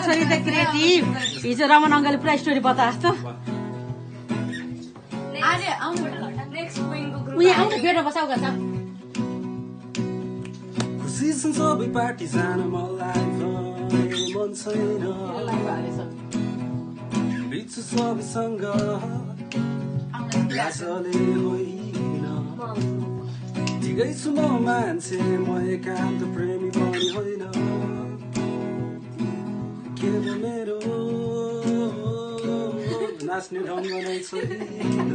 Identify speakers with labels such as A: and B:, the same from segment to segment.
A: छोरी त क्रिएटिभ हिजो रमन अङ्कलले पुरा स्टोरी बताएको जस्तो उनी आउँछ बेडमा बसाउ गर्छ
B: खुसी छन् सबै पार्टी जान मलाई मन छैन बिच्छु सबैसँग लाजले होइन ठिकै छु म मान्छे म एकान्त प्रेमी पनि होइन के भयो मेरो नाच्ने ढङ्ग नै छैन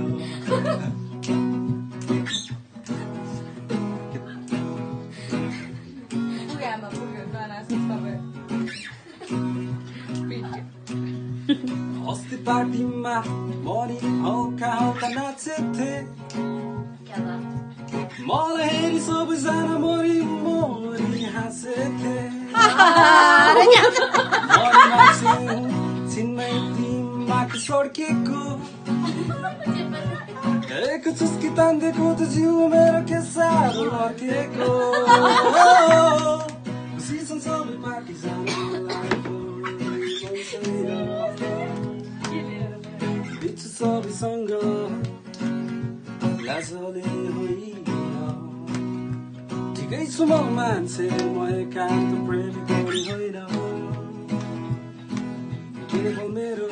B: अस्ति पार्टीमा मरि हल्का हल्का नाचेथे मलाई हेरी सबैजना मरि मरि हाँसेथे मरि नाच्नु छिन्मै तिमीमाथि सड्केको एक चुस्की तान्देको त जिउ मेरो के साह्रो अर्केको खुसी छन् सबै पार्टी जान बिच्छु सबैसँग लाजले होइन ठिकै छु म मान्छे म एकान्त प्रेमी पनि होइन के भयो मेरो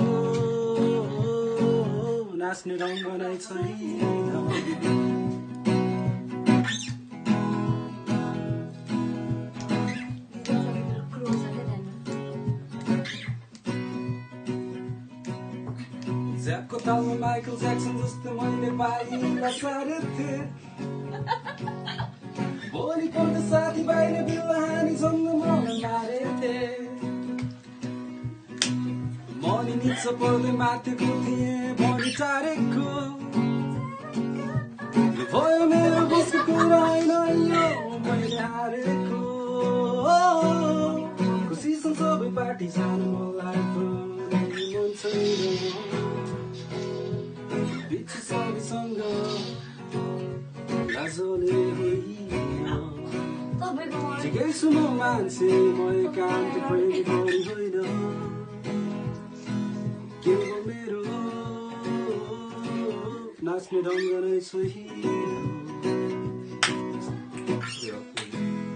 B: नाच्ने ढङ्ग नै छैन ज्याकको तालमा माइकल ज्याक्सन जस्तो मैले पाइला सारेथे भोलिपल्ट साथीभाइले बिल्ला हानी सँग मलाई मारेथे मनी निच्छ पर्दै माथेको थिएँ भनी टारेको भयो मेरो बसको कुरा होइन यो मैले हारेको खुसी छन् सबै पार्टी जानु मलाई पनि मन छैन बिच्छु सबैसँग लाजले होइन ठिकै छु म मान्छे म एकान्त प्रेमी पनि होइन के हो मेरो नाच्ने ढङ्ग नै छैन